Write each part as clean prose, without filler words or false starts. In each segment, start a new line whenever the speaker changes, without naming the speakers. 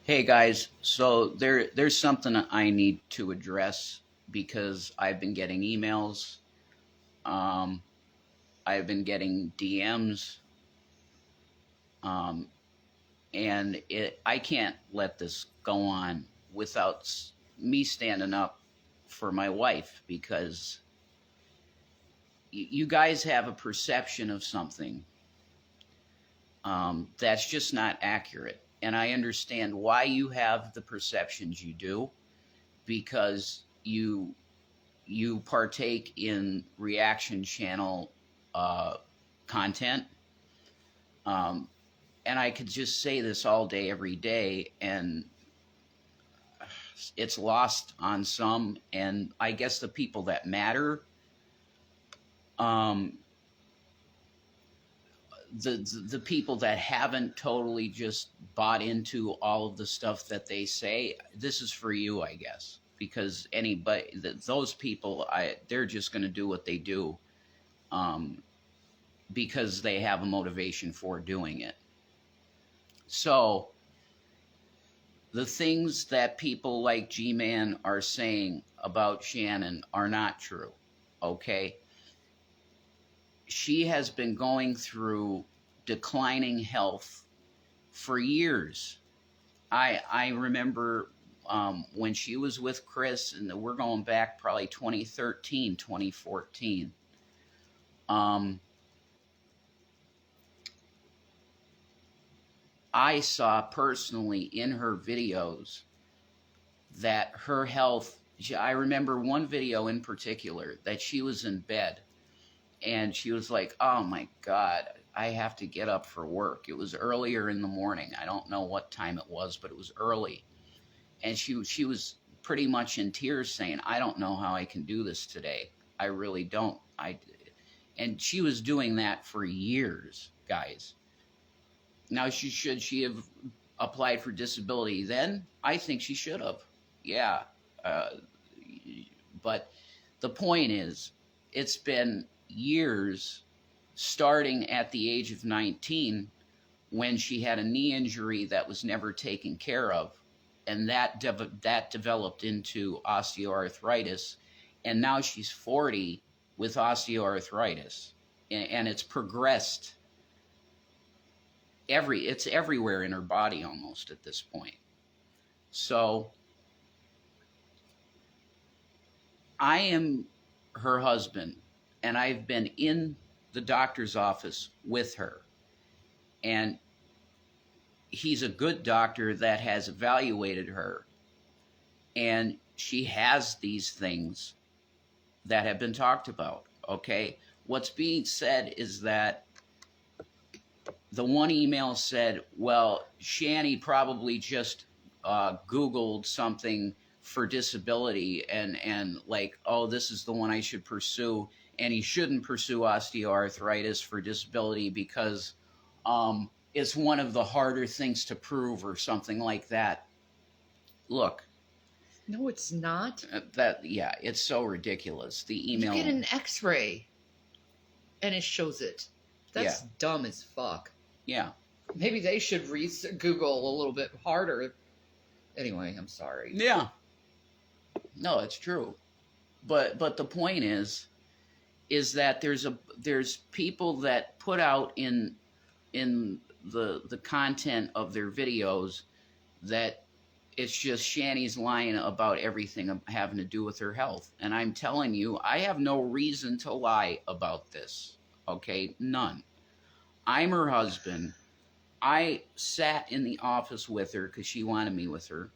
Hey guys, so there's something I need to address because I've been getting emails, um, I've been getting DMs, um, and I can't let this go on without me standing up for my wife because you guys have a perception of something that's just not accurate, and I understand why you have the perceptions you do because you partake in reaction channel uh, content. Um, and I could just say this all day, every day, and it's lost on some. And I guess the people that matter, um, the people that haven't totally just bought into all of the stuff that they say, this is for you, I guess, because anybody, those people, they're just going to do what they do. Um, because they have a motivation for doing it. So the things that people like G-Man are saying about Shannon are not true. Okay? She has been going through declining health for years. I remember when she was with Chris, and we're going back probably 2013, 2014. I saw personally in her videos that her health, I remember one video in particular that she was in bed and she was like, oh my God, I have to get up for work. It was earlier in the morning. I don't know what time it was, but it was early. And she was pretty much in tears saying, I don't know how I can do this today. I really don't. And she was doing that for years, guys. Now, should she have applied for disability then? I think she should have. Yeah. Uh, but the point is, it's been years, starting at the age of 19, when she had a knee injury that was never taken care of. And that developed into osteoarthritis. And now she's 40 with osteoarthritis. And it's progressed it's everywhere in her body almost at this point. So I am her husband, and I've been in the doctor's office with her. And he's a good doctor that has evaluated her. And she has these things that have been talked about, okay? What's being said is that the one email said, well, Shanny probably just Googled something for disability and like, oh, this is the one I should pursue. And he shouldn't pursue osteoarthritis for disability because it's one of the harder things to prove or something like that. Look.
No, it's not.
Yeah, it's so ridiculous. The email.
You get an X-ray, and it shows it. That's dumb as fuck.
Yeah.
Maybe they should Google a little bit harder. Anyway, I'm sorry.
Yeah. No, it's true. But the point is that there's people that put out in the content of their videos that it's just Shanny's lying about everything having to do with her health. And I'm telling you, I have no reason to lie about this. Okay? None. I'm her husband. I sat in the office with her because she wanted me with her.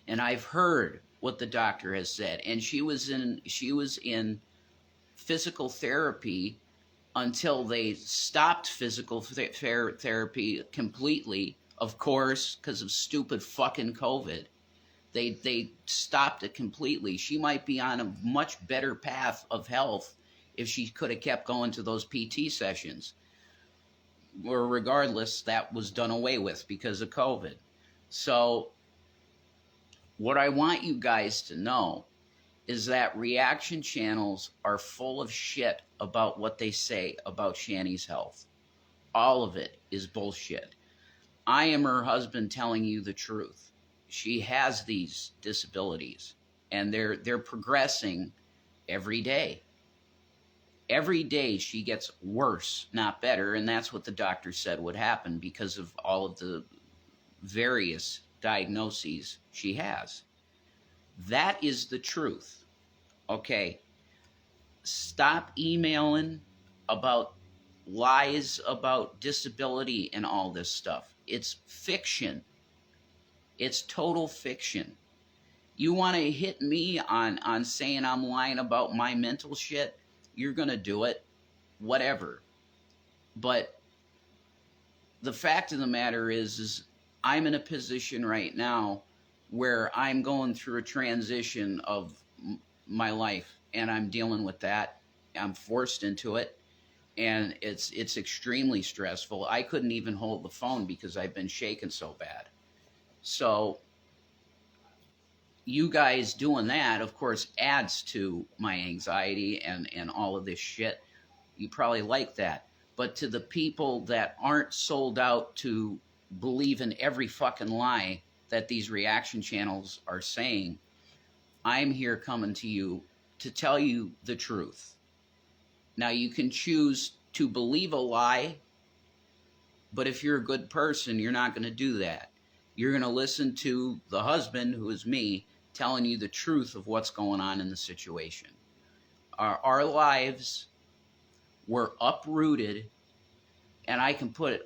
And I've heard what the doctor has said. And she was in physical therapy until they stopped physical therapy completely, of course, because of stupid fucking COVID. They stopped it completely. She might be on a much better path of health if she could have kept going to those PT sessions. Or regardless, that was done away with because of COVID. So what I want you guys to know is that reaction channels are full of shit about what they say about Shanny's health. All of it is bullshit. I am her husband telling you the truth. She has these disabilities, and they're progressing every day. Every day she gets worse, not better, and that's what the doctor said would happen because of all of the various diagnoses she has. That is the truth. Okay, stop emailing about lies about disability and all this stuff. It's fiction. It's total fiction. You want to hit me on saying I'm lying about my mental shit? You're going to do it. Whatever. But the fact of the matter is I'm in a position right now where I'm going through a transition of my life, and I'm dealing with that. I'm forced into it, and it's extremely stressful. I couldn't even hold the phone because I've been shaking so bad. So you guys doing that, of course, adds to my anxiety and all of this shit. You probably like that. But to the people that aren't sold out to believe in every fucking lie that these reaction channels are saying, I'm here coming to you to tell you the truth. Now, you can choose to believe a lie, but if you're a good person, you're not going to do that. You're going to listen to the husband, who is me, telling you the truth of what's going on in the situation. Our lives were uprooted, and I can put,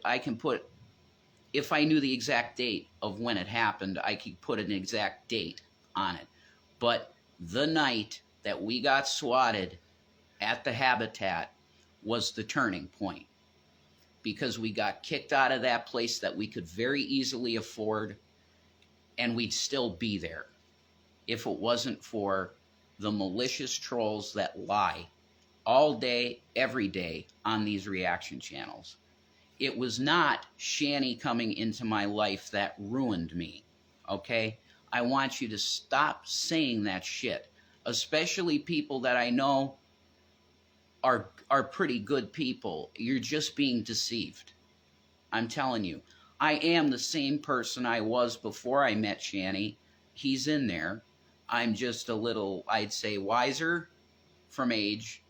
if I knew the exact date of when it happened, I could put an exact date on it. But the night that we got swatted at the habitat was the turning point, because we got kicked out of that place that we could very easily afford, and we'd still be there if it wasn't for the malicious trolls that lie all day, every day on these reaction channels. It was not Shanny coming into my life that ruined me, okay? I want you to stop saying that shit, especially people that I know are pretty good people. You're just being deceived. I'm telling you. I am the same person I was before I met Shanny. He's in there. I'm just a little, I'd say, wiser from age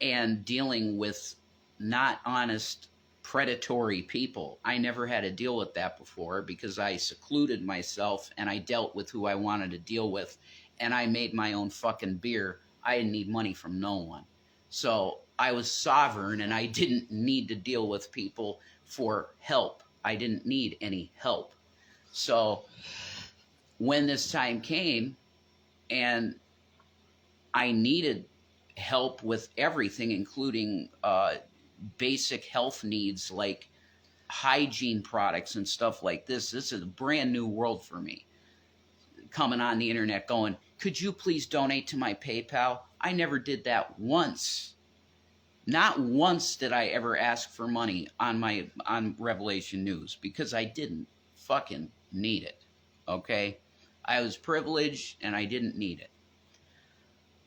and dealing with not honest, predatory people. I never had to deal with that before because I secluded myself and I dealt with who I wanted to deal with, and I made my own fucking beer. I didn't need money from no one. So I was sovereign, and I didn't need to deal with people for help. I didn't need any help. So when this time came and I needed help with everything, including basic health needs like hygiene products and stuff like this is a brand new world for me. Coming on the internet going, could you please donate to my PayPal? I never did that once. Not once did I ever ask for money on Revelation News, because I didn't fucking need it. Okay? I was privileged and I didn't need it.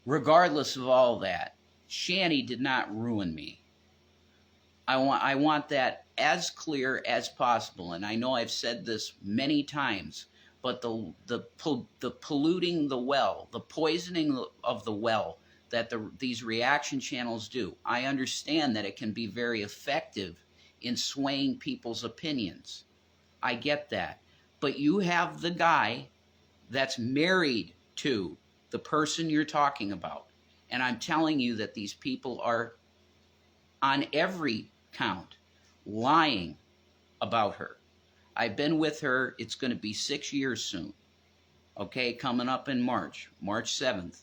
Regardless of all that, Shanny did not ruin me. I want that as clear as possible, and I know I've said this many times, but the polluting the well, the poisoning of the well that these reaction channels do, I understand that it can be very effective in swaying people's opinions. I get that. But you have the guy that's married to the person you're talking about, and I'm telling you that these people are, on every count, lying about her. I've been with her, it's going to be 6 years soon. Okay, coming up in March 7th.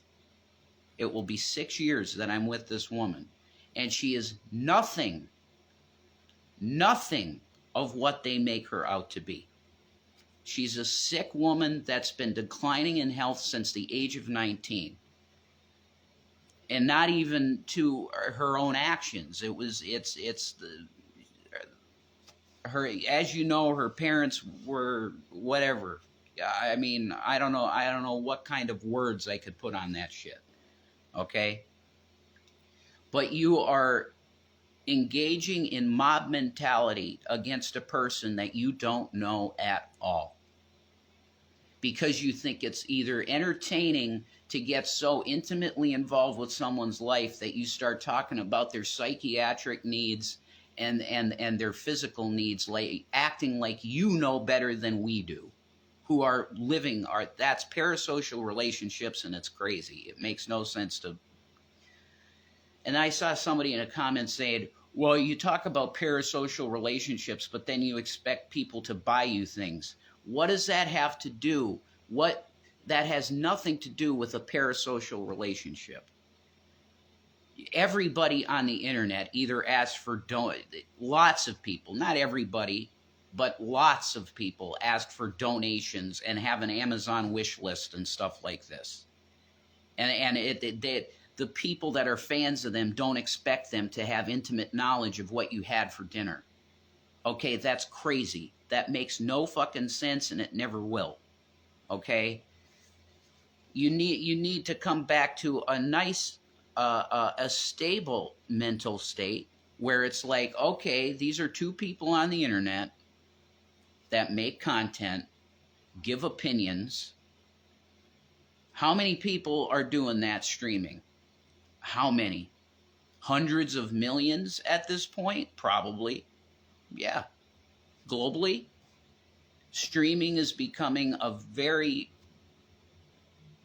It will be 6 years that I'm with this woman. And she is nothing of what they make her out to be. She's a sick woman that's been declining in health since the age of 19. And not even to her own actions. Her, as you know, her parents were whatever. I mean, I don't know what kind of words I could put on that shit. Okay? But you are engaging in mob mentality against a person that you don't know at all, because you think it's either entertaining to get so intimately involved with someone's life that you start talking about their psychiatric needs and their physical needs, like acting like you know better than we do, who are living that's parasocial relationships, and it's crazy. It makes no sense to. And I saw somebody in a comment saying, well, you talk about parasocial relationships, but then you expect people to buy you things. What does that have to do? That has nothing to do with a parasocial relationship. Everybody on the internet either asks for lots of people, not everybody, but lots of people ask for donations and have an Amazon wish list and stuff like this. And the people that are fans of them don't expect them to have intimate knowledge of what you had for dinner. Okay, that's crazy. That makes no fucking sense, and it never will. Okay? You need to come back to a nice, a stable mental state where it's like, okay, these are two people on the internet that make content, give opinions. How many people are doing that streaming? How many? Hundreds of millions at this point? Probably. Yeah. Globally, streaming is becoming a very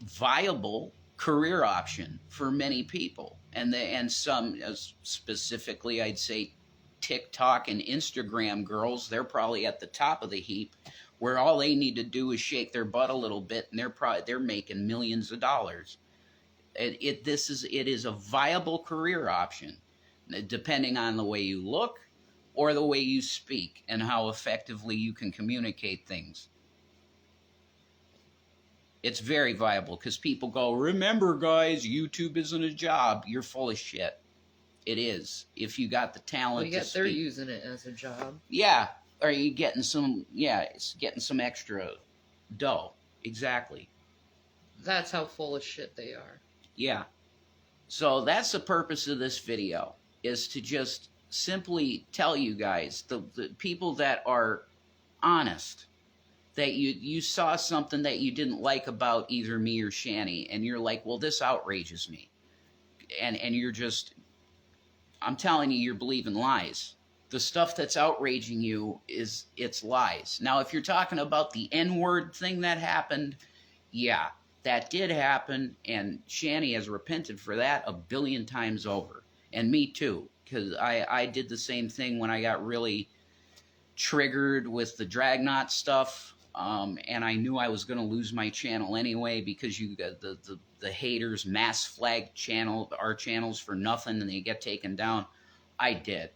viable career option for many people. And some, specifically, I'd say TikTok and Instagram girls, they're probably at the top of the heap, where all they need to do is shake their butt a little bit, and they're making millions of dollars. It is a viable career option, depending on the way you look or the way you speak and how effectively you can communicate things. It's very viable, because people go, remember guys, YouTube isn't a job. You're full of shit. It is. If you got the talent to speak.
They're using it as a job.
Yeah. Or you getting some, it's getting some extra dough. Exactly.
That's how full of shit they are.
Yeah. So that's the purpose of this video, is to just simply tell you guys, the people that are honest, that you saw something that you didn't like about either me or Shanny, and you're like, well, this outrages me. And you're just, I'm telling you, you're believing lies. The stuff that's outraging you it's lies. Now, if you're talking about the N-word thing that happened, yeah, that did happen, and Shanny has repented for that 1 billion times over. And me too, because I did the same thing when I got really triggered with the Dragnot stuff. And I knew I was going to lose my channel anyway, because you got the haters mass flag our channels for nothing, and they get taken down. I did.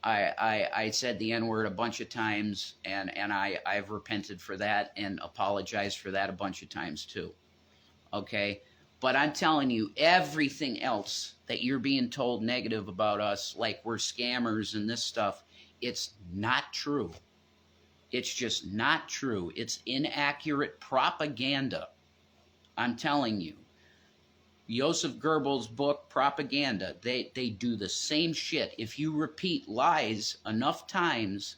I said the N-word a bunch of times, and I've repented for that and apologized for that a bunch of times too. Okay? But I'm telling you, everything else that you're being told negative about us, like we're scammers and this stuff, it's not true. It's just not true. It's inaccurate propaganda. I'm telling you. Joseph Goebbels' book, Propaganda, they do the same shit. If you repeat lies enough times,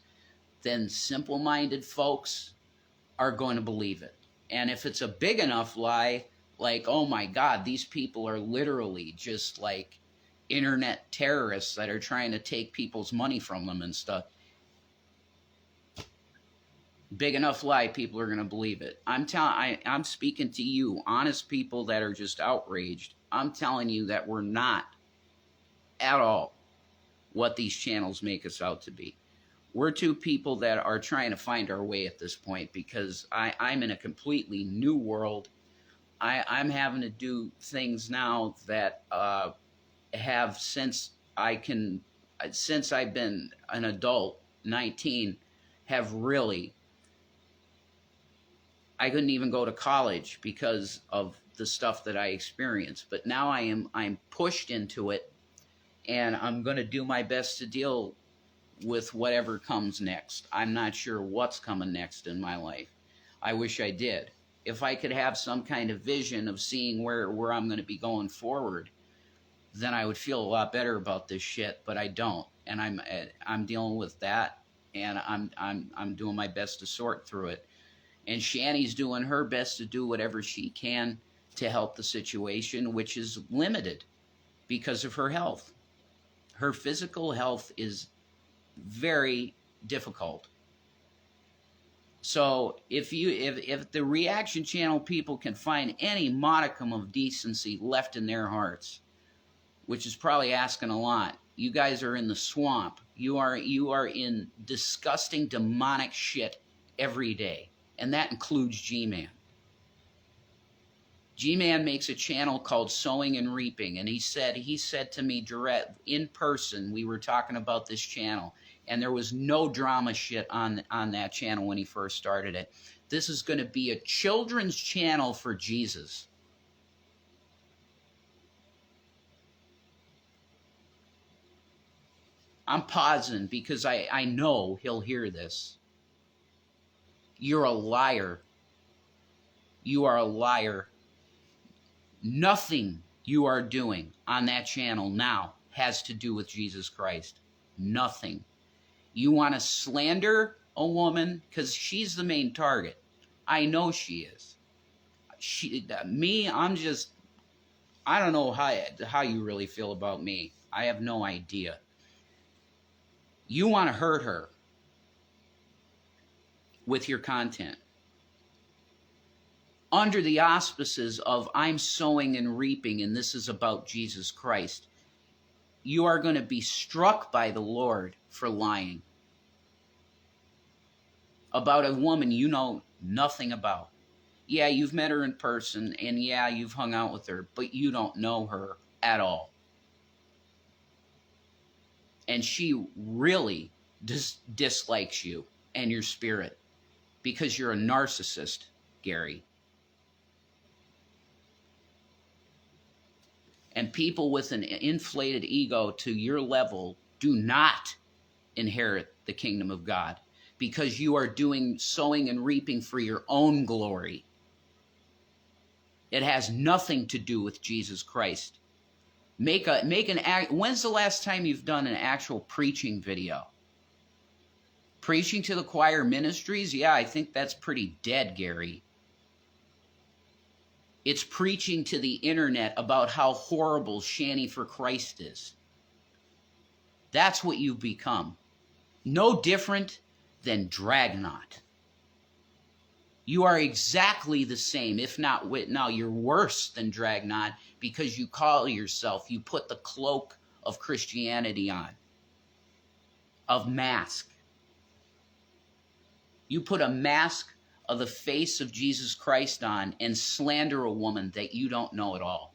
then simple-minded folks are going to believe it. And if it's a big enough lie, like, oh my God, these people are literally just like internet terrorists that are trying to take people's money from them and stuff. Big enough lie, people are going to believe it. I'm speaking to you, honest people that are just outraged. I'm telling you that we're not at all what these channels make us out to be. We're two people that are trying to find our way at this point, because I'm in a completely new world. I'm having to do things now that have since I've been an adult, 19, have really. I couldn't even go to college because of the stuff that I experienced. But now I'm pushed into it, and I'm going to do my best to deal with whatever comes next. I'm not sure what's coming next in my life. I wish I did. If I could have some kind of vision of seeing where I'm going to be going forward, then I would feel a lot better about this shit, but I don't. and I'm dealing with that, and I'm doing my best to sort through it. And Shanny's doing her best to do whatever she can to help the situation, which is limited because of her health. Her physical health is very difficult. So if the reaction channel people can find any modicum of decency left in their hearts, which is probably asking a lot, you guys are in the swamp. You are in disgusting demonic shit every day. And that includes G-Man. G-Man makes a channel called Sowing and Reaping, and he said to me direct in person, we were talking about this channel, and there was no drama shit on that channel when he first started it. This is going to be a children's channel for Jesus. I'm pausing because I know he'll hear this. You're a liar. You are a liar. Nothing you are doing on that channel now has to do with Jesus Christ. Nothing. You want to slander a woman because she's the main target. I know she is. I don't know how you really feel about me. I have no idea. You want to hurt her with your content. Under the auspices of I'm sowing and reaping, and this is about Jesus Christ, you are going to be struck by the Lord for lying about a woman you know nothing about. Yeah, you've met her in person, and yeah, you've hung out with her, but you don't know her at all. And she really dislikes you and your spirit because you're a narcissist, Gary. And people with an inflated ego to your level do not inherit the kingdom of God because you are doing sowing and reaping for your own glory. It has nothing to do with Jesus Christ. When's the last time you've done an actual preaching video? Preaching to the choir ministries? Yeah, I think that's pretty dead, Gary. It's preaching to the internet about how horrible Shannyforchrist is. That's what you've become. No different than Dragnot. You are exactly the same, if not now you're worse than Dragnot because you call yourself, you put the cloak of Christianity on, of mask. You put a mask of the face of Jesus Christ on and slander a woman that you don't know at all.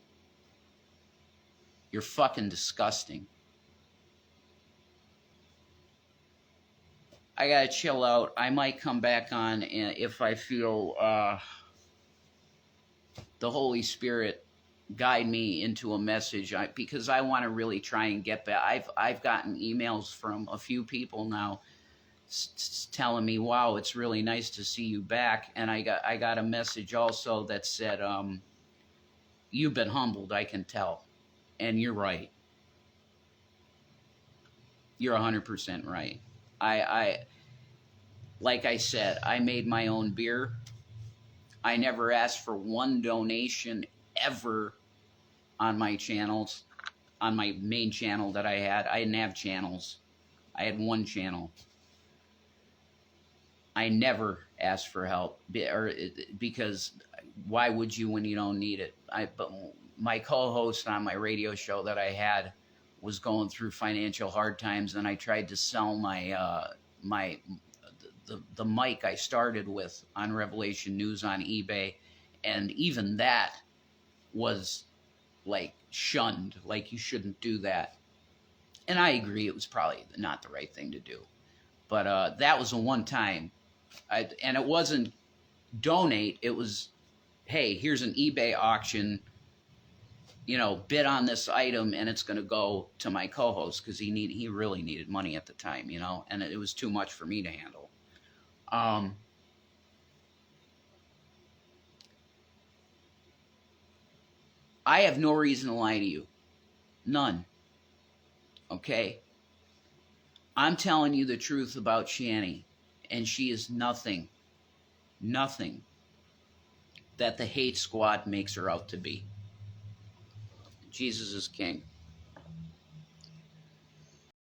You're fucking disgusting. I gotta chill out. I might come back on if I feel the Holy Spirit guide me into a message, because I want to really try and get back. I've gotten emails from a few people now telling me, wow, it's really nice to see you back. And I got a message also that said, you've been humbled, I can tell. And you're right. You're 100% right. Like I said, I made my own beer. I never asked for one donation ever on my channels, on my main channel that I had. I didn't have channels. I had one channel. I never asked for help, because why would you when you don't need it? But my co-host on my radio show that I had was going through financial hard times, and I tried to sell the mic I started with on RevelationNews on eBay, and even that was like shunned, like you shouldn't do that. And I agree, it was probably not the right thing to do. But that was a one-time. And it wasn't donate, it was, hey, here's an eBay auction, bid on this item, and it's going to go to my co-host because he really needed money at the time, and it was too much for me to handle. I have no reason to lie to you. None. Okay? I'm telling you the truth about Shanny, and she is nothing that the hate squad makes her out to be. Jesus is king.